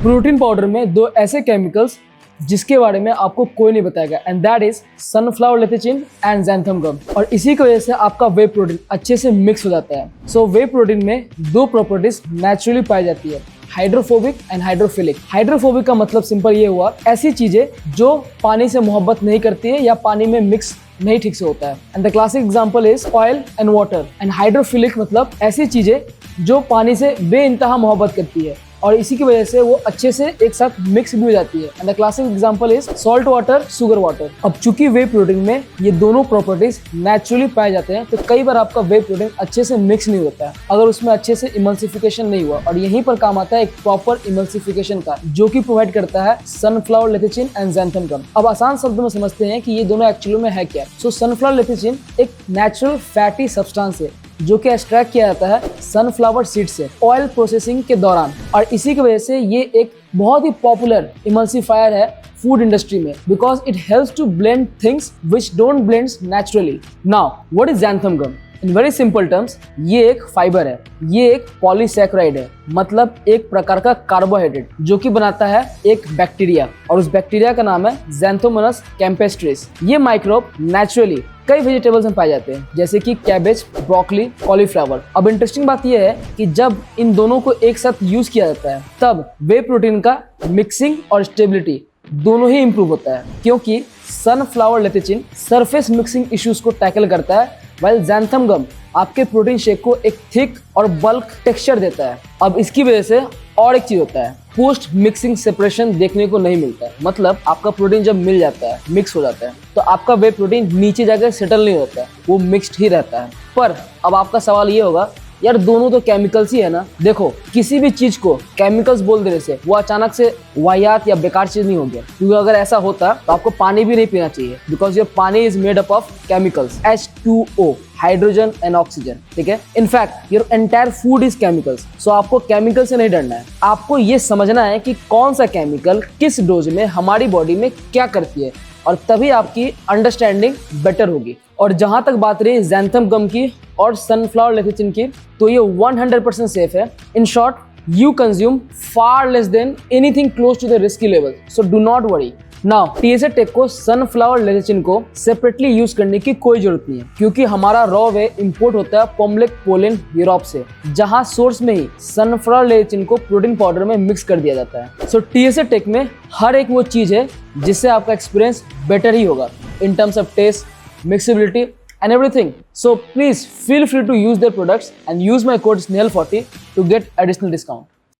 Protein powder में दो ऐसे केमिकल्स जिसके बारे में आपको कोई नहीं बताएगा, and that is sunflower lecithin and xanthan gum. और इसी की वजह से आपका वे प्रोटीन अच्छे से मिक्स हो जाता है। सो वे प्रोटीन में दो प्रॉपर्टीज नेचुरली पाई जाती है, हाइड्रोफोबिक एंड हाइड्रोफिलिक। हाइड्रोफोबिक का मतलब सिंपल ये हुआ, ऐसी चीजें जो पानी से मोहब्बत नहीं करती है या पानी में मिक्स नहीं ठीक से होता है। And the classic example is oil and water. And hydrophilic मतलब ऐसी चीजें जो पानी से बेइंतहा मोहब्बत करती है और इसी की वजह से वो अच्छे से एक साथ मिक्स भी हो जाती है। And the classic example is salt water, sugar water. अब चूंकि वे प्रोटीन में ये दोनों प्रॉपर्टीज नेचुरली पाए जाते हैं, तो कई बार आपका वे प्रोटीन अच्छे से मिक्स नहीं होता है अगर उसमें अच्छे से इमल्सिफिकेशन नहीं हुआ। और यहीं पर काम आता है एक प्रॉपर इमल्सिफिकेशन का, जो कि प्रोवाइड करता है सनफ्लावर लेथिचिन एंड ज़ैंथम गम। अब आसान शब्दों में समझते हैं कि ये दोनों एक्चुअली में है क्या। सो सनफ्लावर लेथिचिन एक नेचुरल फैटी सब्सटेंस है जो कि एक्सट्रैक्ट किया जाता है सनफ्लावर सीड से ऑयल प्रोसेसिंग के दौरान, और इसी की वजह से ये एक बहुत ही पॉपुलर इमल्सिफायर है फूड इंडस्ट्री में, because it helps to blend things which don't blend naturally. Now what is xanthan gum? In very simple terms, ये एक फाइबर है, ये एक पॉलीसैकेराइड है, मतलब एक प्रकार का कार्बोहाइड्रेट जो कि बनाता है एक बैक्टीरिया, और उस बैक्टीरिया का नाम है ज़ैंथोमोनास कैम्पेस्ट्रिस। ये माइक्रोब नेचुरली कई वेजिटेबल्स में पाए जाते हैं, जैसे कि कैबेज, ब्रोकली, कॉलीफ्लावर। अब इंटरेस्टिंग बात यह है कि जब इन दोनों को एक साथ यूज किया जाता है, तब वे प्रोटीन का मिक्सिंग और स्टेबिलिटी दोनों ही इंप्रूव होता है, क्योंकि सनफ्लावर लेथिचिन सरफेस मिक्सिंग इश्यूज को टैकल करता है, वाइल ज़ैंथम गम आपके प्रोटीन शेक को एक थिक और बल्क टेक्सचर देता है। अब इसकी वजह से और एक चीज होता है, पोस्ट मिक्सिंग सेपरेशन देखने को नहीं मिलता है। मतलब आपका प्रोटीन जब मिल जाता है, मिक्स हो जाता है, तो आपका वे प्रोटीन नीचे जाकर सेटल नहीं होता है, वो मिक्स्ड ही रहता है। पर अब आपका सवाल ये होगा, यार दोनों तो केमिकल्स ही है ना। देखो, किसी भी चीज को केमिकल्स बोल देने से वो अचानक से वाहियात या बेकार चीज नहीं हो गया, क्योंकि अगर ऐसा होता तो आपको पानी भी नहीं पीना चाहिए, because your pani is made up of chemicals, H2O, hydrogen and oxygen. ठीक है, in fact your entire food is chemicals. So आपको केमिकल से नहीं डरना है, आपको ये समझना है कि कौन सा केमिकल किस डोज में हमारी बॉडी में क्या करती है, और तभी आपकी अंडरस्टैंडिंग बेटर होगी। और जहां तक बात रही ज़ैंथम गम की और सनफ्लावर लेथिचिन की, तो ये 100% सेफ है। In short, you consume far less than anything close to the risky level, so do not worry. Now, TSA Tech को सनफ्लावर लेथिचिन को सेपरेटली यूज करने की कोई जरूरत नहीं है, क्योंकि हमारा रॉ वे इंपोर्ट होता है पोमलेक पोलैंड, यूरोप से, जहां सोर्स में ही सनफ्लावर लेथिचिन को प्रोटीन पाउडर में मिक्स कर दिया जाता है। सो TSA Tech में हर एक वो चीज है जिससे आपका एक्सपीरियंस बेटर ही होगा in terms of taste, mixability and everything. So please feel free to use their products and use my code SNEHAL40 to get additional discount.